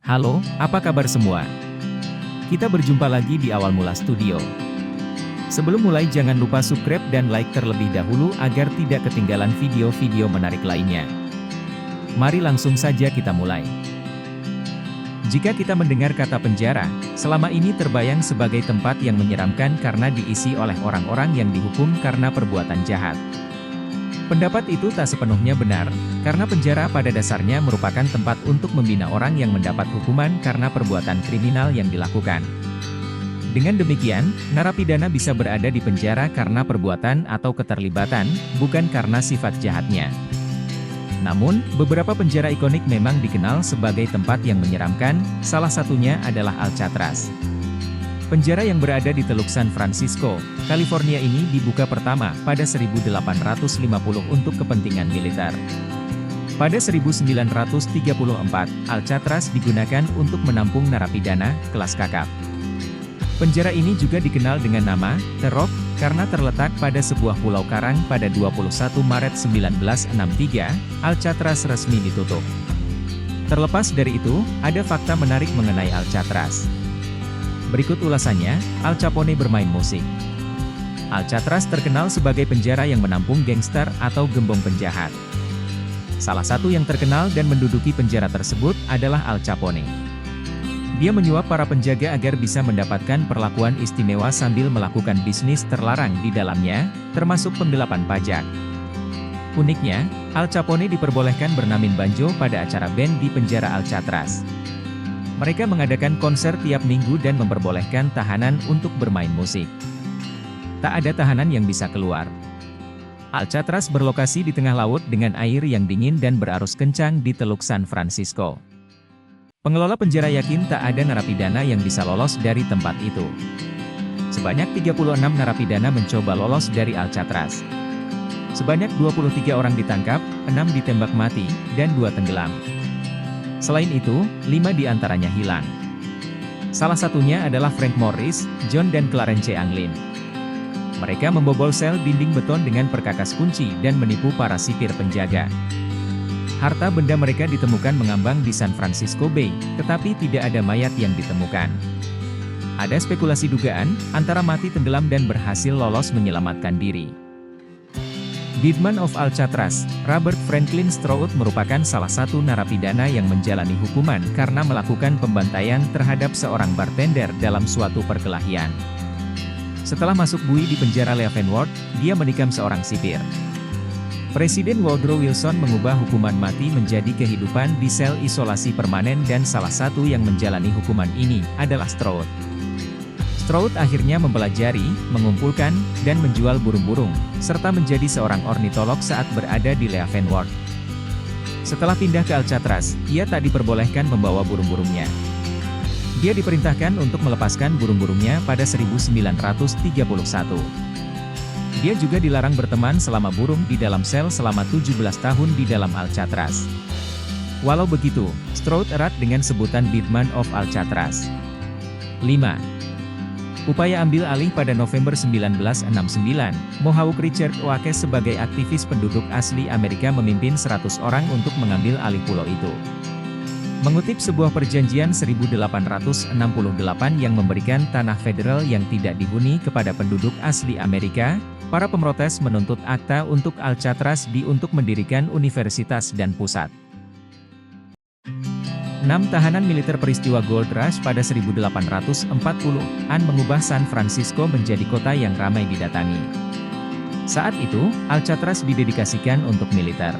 Halo, apa kabar semua? Kita berjumpa lagi di Awal Mula Studio. Sebelum mulai jangan lupa subscribe dan like terlebih dahulu agar tidak ketinggalan video-video menarik lainnya. Mari langsung saja kita mulai. Jika kita mendengar kata penjara, selama ini terbayang sebagai tempat yang menyeramkan karena diisi oleh orang-orang yang dihukum karena perbuatan jahat. Pendapat itu tak sepenuhnya benar, karena penjara pada dasarnya merupakan tempat untuk membina orang yang mendapat hukuman karena perbuatan kriminal yang dilakukan. Dengan demikian, narapidana bisa berada di penjara karena perbuatan atau keterlibatan, bukan karena sifat jahatnya. Namun, beberapa penjara ikonik memang dikenal sebagai tempat yang menyeramkan, salah satunya adalah Alcatraz. Penjara yang berada di Teluk San Francisco, California ini dibuka pertama pada 1850 untuk kepentingan militer. Pada 1934, Alcatraz digunakan untuk menampung narapidana kelas kakap. Penjara ini juga dikenal dengan nama The Rock karena terletak pada sebuah pulau karang. Pada 21 Maret 1963, Alcatraz resmi ditutup. Terlepas dari itu, ada fakta menarik mengenai Alcatraz. Berikut ulasannya, Al Capone bermain musik. Alcatraz terkenal sebagai penjara yang menampung gangster atau gembong penjahat. Salah satu yang terkenal dan menduduki penjara tersebut adalah Al Capone. Dia menyuap para penjaga agar bisa mendapatkan perlakuan istimewa sambil melakukan bisnis terlarang di dalamnya, termasuk penggelapan pajak. Uniknya, Al Capone diperbolehkan bermain banjo pada acara band di penjara Alcatraz. Mereka mengadakan konser tiap minggu dan memperbolehkan tahanan untuk bermain musik. Tak ada tahanan yang bisa keluar. Alcatraz berlokasi di tengah laut dengan air yang dingin dan berarus kencang di Teluk San Francisco. Pengelola penjara yakin tak ada narapidana yang bisa lolos dari tempat itu. Sebanyak 36 narapidana mencoba lolos dari Alcatraz. Sebanyak 23 orang ditangkap, 6 ditembak mati, dan 2 tenggelam. Selain itu, 5 diantaranya hilang. Salah satunya adalah Frank Morris, John dan Clarence Anglin. Mereka membobol sel dinding beton dengan perkakas kunci dan menipu para sipir penjaga. Harta benda mereka ditemukan mengambang di San Francisco Bay, tetapi tidak ada mayat yang ditemukan. Ada spekulasi dugaan, antara mati tenggelam dan berhasil lolos menyelamatkan diri. Deadman of Alcatraz, Robert Franklin Stroud merupakan salah satu narapidana yang menjalani hukuman karena melakukan pembantaian terhadap seorang bartender dalam suatu perkelahian. Setelah masuk bui di penjara Leavenworth, dia menikam seorang sipir. Presiden Woodrow Wilson mengubah hukuman mati menjadi kehidupan di sel isolasi permanen dan salah satu yang menjalani hukuman ini adalah Stroud. Stroud akhirnya mempelajari, mengumpulkan, dan menjual burung-burung, serta menjadi seorang ornitolog saat berada di Leavenworth. Setelah pindah ke Alcatraz, ia tak diperbolehkan membawa burung-burungnya. Dia diperintahkan untuk melepaskan burung-burungnya pada 1931. Dia juga dilarang berteman selama burung di dalam sel selama 17 tahun di dalam Alcatraz. Walau begitu, Stroud erat dengan sebutan Deadman of Alcatraz. 5. Upaya ambil alih pada November 1969, Mohawk Richard Oakes sebagai aktivis penduduk asli Amerika memimpin 100 orang untuk mengambil alih pulau itu. Mengutip sebuah perjanjian 1868 yang memberikan tanah federal yang tidak dihuni kepada penduduk asli Amerika, para pemrotes menuntut akta untuk Alcatraz untuk mendirikan universitas dan pusat. 6 tahanan militer peristiwa Gold Rush pada 1840-an mengubah San Francisco menjadi kota yang ramai didatangi. Saat itu, Alcatraz didedikasikan untuk militer.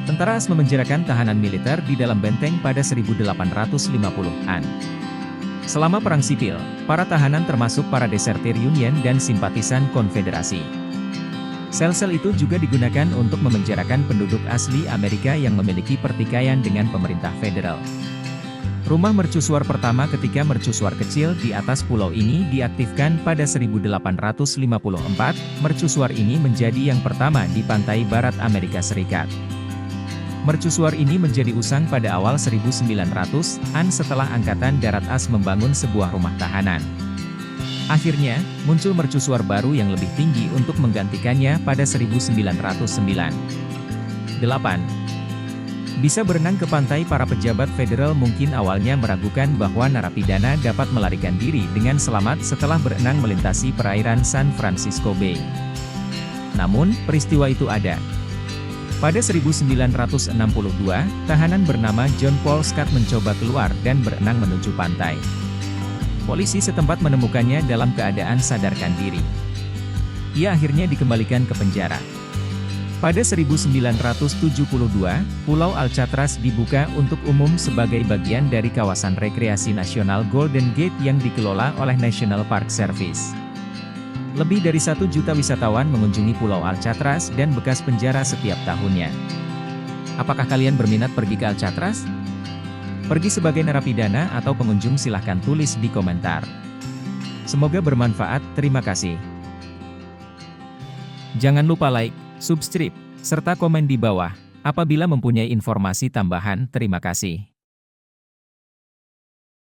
Tentara AS memenjarakan tahanan militer di dalam benteng pada 1850-an. Selama Perang Sipil, para tahanan termasuk para desertir Union dan simpatisan Konfederasi. Sel-sel itu juga digunakan untuk memenjarakan penduduk asli Amerika yang memiliki pertikaian dengan pemerintah federal. Rumah mercusuar pertama ketika mercusuar kecil di atas pulau ini diaktifkan pada 1854, mercusuar ini menjadi yang pertama di pantai barat Amerika Serikat. Mercusuar ini menjadi usang pada awal 1900-an setelah Angkatan Darat AS membangun sebuah rumah tahanan. Akhirnya, muncul mercusuar baru yang lebih tinggi untuk menggantikannya pada 1909. 8. Bisa berenang ke pantai. Para pejabat federal mungkin awalnya meragukan bahwa narapidana dapat melarikan diri dengan selamat setelah berenang melintasi perairan San Francisco Bay. Namun, peristiwa itu ada. Pada 1962, tahanan bernama John Paul Scott mencoba keluar dan berenang menuju pantai. Polisi setempat menemukannya dalam keadaan sadarkan diri. Ia akhirnya dikembalikan ke penjara. Pada 1972, Pulau Alcatraz dibuka untuk umum sebagai bagian dari kawasan rekreasi nasional Golden Gate yang dikelola oleh National Park Service. Lebih dari 1 juta wisatawan mengunjungi Pulau Alcatraz dan bekas penjara setiap tahunnya. Apakah kalian berminat pergi ke Alcatraz? Pergi sebagai narapidana atau pengunjung? Silahkan tulis di komentar. Semoga bermanfaat, terima kasih. Jangan lupa like, subscribe, serta komen di bawah. Apabila mempunyai informasi tambahan, terima kasih.